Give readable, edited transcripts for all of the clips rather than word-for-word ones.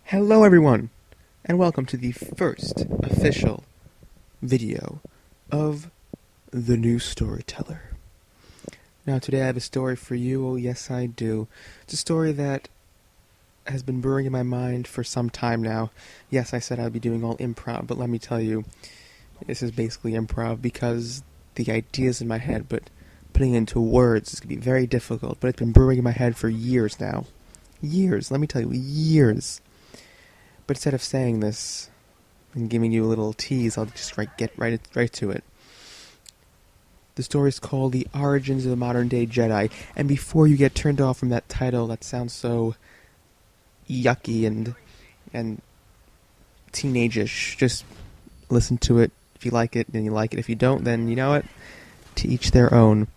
Hello everyone, and welcome to the first official video of The New Storyteller. Now today I have a story for you, oh yes I do. It's a story that has been brewing in my mind for some time now. Yes, I said I'd be doing all improv, but let me tell you, this is basically improv because the idea's in my head, but putting it into words is going to be very difficult, but it's been brewing in my head for years now. Years, let me tell you, years. But instead of saying this and giving you a little tease, I'll just get right to it. The story is called The Origins of the Modern Day Jedi. And before you get turned off from that title that sounds so yucky and teenage-ish, just listen to it. If you like it, then you like it. If you don't, then you know what? To each their own.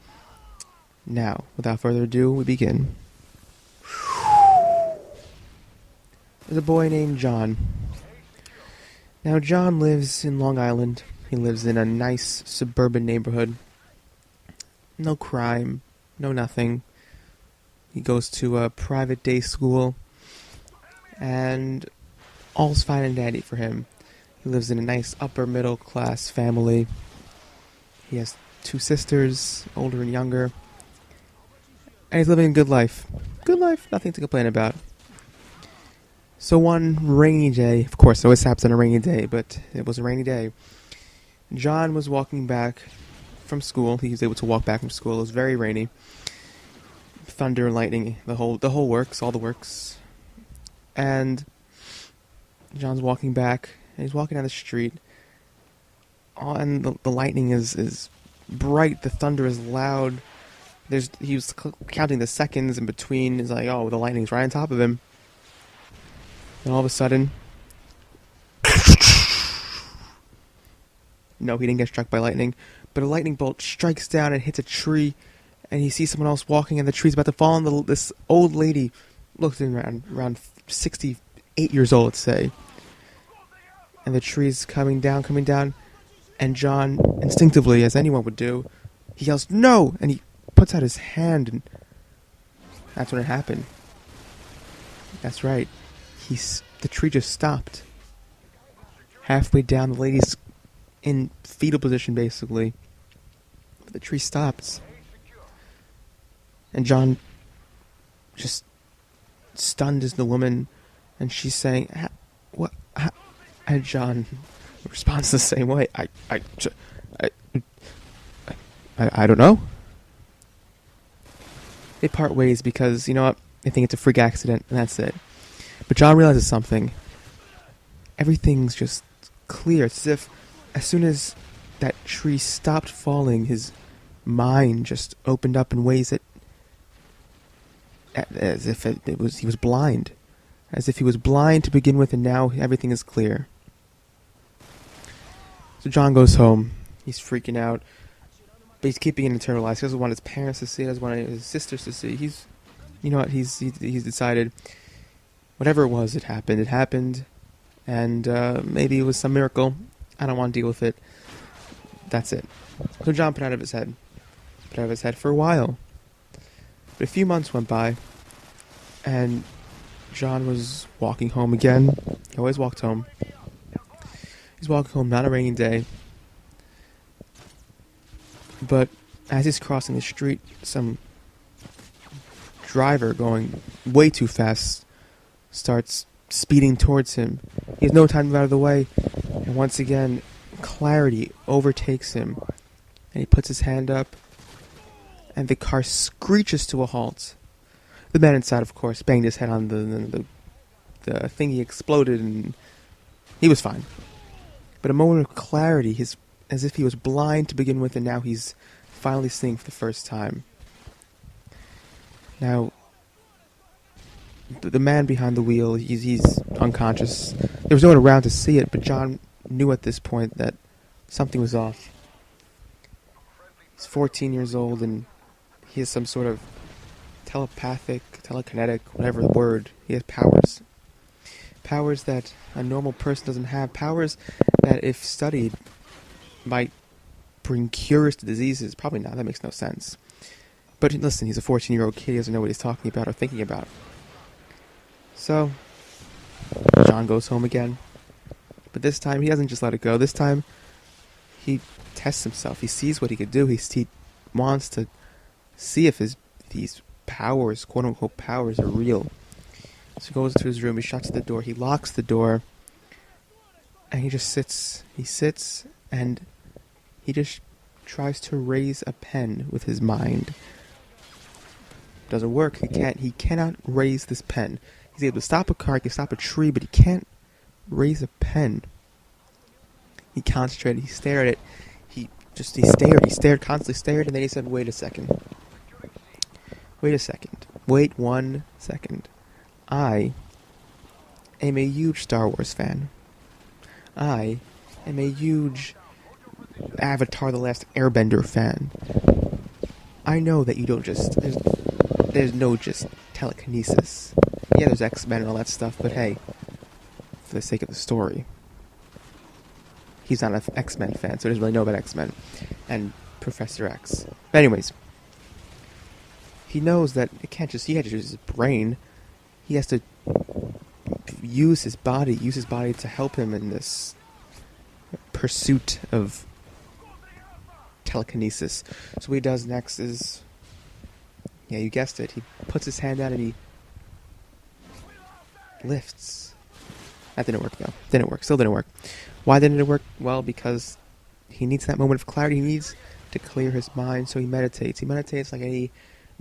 Now, without further ado, we begin. There's a boy named John. Now, John lives in Long Island. He lives in a nice suburban neighborhood. No crime, no nothing. He goes to a private day school, and all's fine and dandy for him. He lives in a nice upper middle class family. He has 2 sisters, older and younger. And he's living a good life. Good life, nothing to complain about. So one rainy day, of course it always happens on a rainy day, but it was a rainy day. John was walking back from school. He was able to walk back from school. It was very rainy. Thunder, lightning, the whole works, all the works. And John's walking back, and he's walking down the street. And the lightning is bright, the thunder is loud. He was counting the seconds in between. He's like, oh, the lightning's right on top of him. And all of a sudden, no, he didn't get struck by lightning, but a lightning bolt strikes down and hits a tree, and he sees someone else walking, and the tree's about to fall on this old lady, looked around 68 years old, let's say, and the tree's coming down, and John, instinctively, as anyone would do, he yells, no, and he puts out his hand, and that's when it happened. That's right. The tree just stopped. Halfway down, the lady's in fetal position, basically. The tree stops. And John, just stunned as the woman, and she's saying, what? And John responds the same way. I don't know. They part ways because, you know what, they think it's a freak accident, and that's it. But John realizes something. Everything's just clear. It's as if, as soon as that tree stopped falling, his mind just opened up in ways that, as if he was blind. As if he was blind to begin with, and now everything is clear. So John goes home. He's freaking out. But he's keeping it internalized. He doesn't want his parents to see it. He doesn't want his sisters to see. You know what, he's decided, whatever it was, it happened, and maybe it was some miracle. I don't want to deal with it. That's it. So John put it out of his head for a while. But a few months went by, and John was walking home again. He always walked home. He's walking home, not a rainy day. But as he's crossing the street, some driver going way too fast starts speeding towards him. He has no time to move out of the way, and once again, clarity overtakes him, and he puts his hand up, and the car screeches to a halt. The man inside, of course, banged his head on the thing. He exploded, and he was fine. But a moment of clarity, as if he was blind to begin with, and now he's finally seeing for the first time. Now, the man behind the wheel, he's unconscious. There was no one around to see it, but John knew at this point that something was off. He's 14 years old, and he has some sort of telekinetic, whatever the word. He has powers. Powers that a normal person doesn't have. Powers that, if studied, might bring cures to diseases. Probably not. That makes no sense. But listen, he's a 14-year-old kid. He doesn't know what he's talking about or thinking about. So, John goes home again. But this time, he doesn't just let it go. This time, he tests himself. He sees what he could do. He wants to see if these powers, quote-unquote powers, are real. So he goes to his room. He shuts the door. He locks the door. And he just sits. He sits, and he just tries to raise a pen with his mind. Doesn't work. He cannot raise this pen. He's able to stop a car, he can stop a tree, but he can't raise a pen. He concentrated, he stared at it. He constantly stared, and then he said, wait a second. Wait 1 second. I am a huge Star Wars fan. I am a huge Avatar: The Last Airbender fan. I know that you don't just... There's no just telekinesis. Yeah, there's X-Men and all that stuff, but hey, for the sake of the story, he's not an X-Men fan, so he doesn't really know about X-Men and Professor X. But anyways, he knows that he can't just use his brain. He has to use his body to help him in this pursuit of telekinesis. So what he does next is... Yeah, you guessed it. He puts his hand out and he lifts. That didn't work, though. Still didn't work. Why didn't it work? Well, because he needs that moment of clarity. He needs to clear his mind, so he meditates. He meditates like any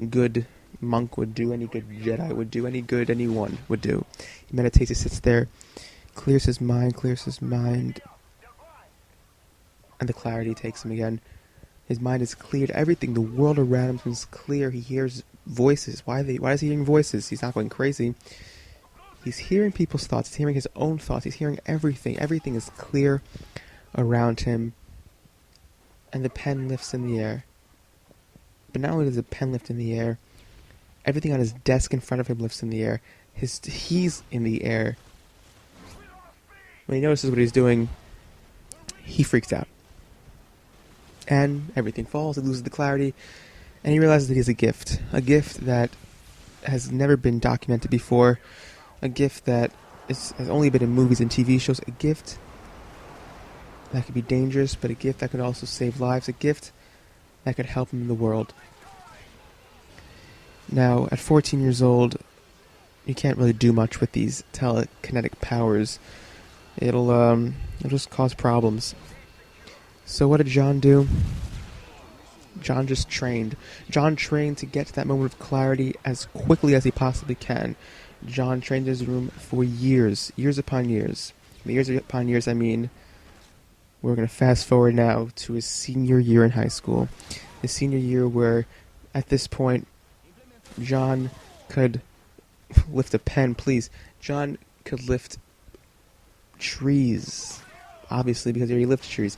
good monk would do, any good Jedi would do, anyone would do. He meditates, he sits there, clears his mind, and the clarity takes him again. His mind is cleared. Everything, the world around him is clear. He hears voices. Why is he hearing voices? He's not going crazy. He's hearing people's thoughts. He's hearing his own thoughts. He's hearing everything. Everything is clear around him. And the pen lifts in the air. But not only does the pen lift in the air, everything on his desk in front of him lifts in the air. He's in the air. When he notices what he's doing, he freaks out. And everything falls, he loses the clarity, and he realizes that he has a gift that has never been documented before, a gift that has only been in movies and TV shows, a gift that could be dangerous, but a gift that could also save lives, a gift that could help him in the world. Now, at 14 years old, you can't really do much with these telekinetic powers. It'll just cause problems. So what did John do? John just trained. John trained to get to that moment of clarity as quickly as he possibly can. John trained in his room for years upon years. By years upon years, I mean, we're going to fast forward now to his senior year in high school. His senior year where, at this point, John could lift a pen, please. John could lift trees, obviously, because he already lifts trees.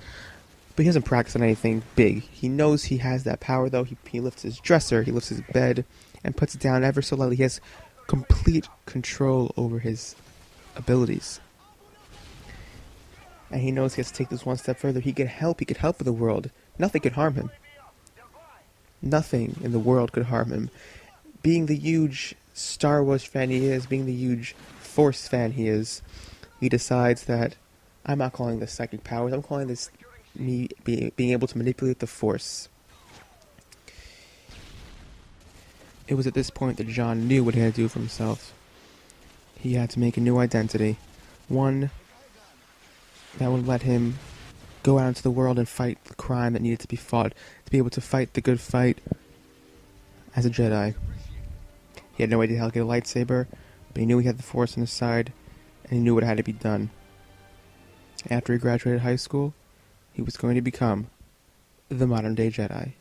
But he hasn't practiced on anything big. He knows he has that power, though. He lifts his dresser, he lifts his bed, and puts it down ever so lightly. He has complete control over his abilities. And he knows he has to take this one step further. He could help with the world. Nothing could harm him. Nothing in the world could harm him. Being the huge Star Wars fan he is, being the huge Force fan he is, he decides that I'm not calling this psychic powers, I'm calling this me being able to manipulate the Force. It was at this point that John knew what he had to do for himself. He had to make a new identity. One that would let him go out into the world and fight the crime that needed to be fought. To be able to fight the good fight as a Jedi. He had no idea how to get a lightsaber, but he knew he had the Force on his side, and he knew what had to be done. After he graduated high school, he was going to become the modern-day Jedi.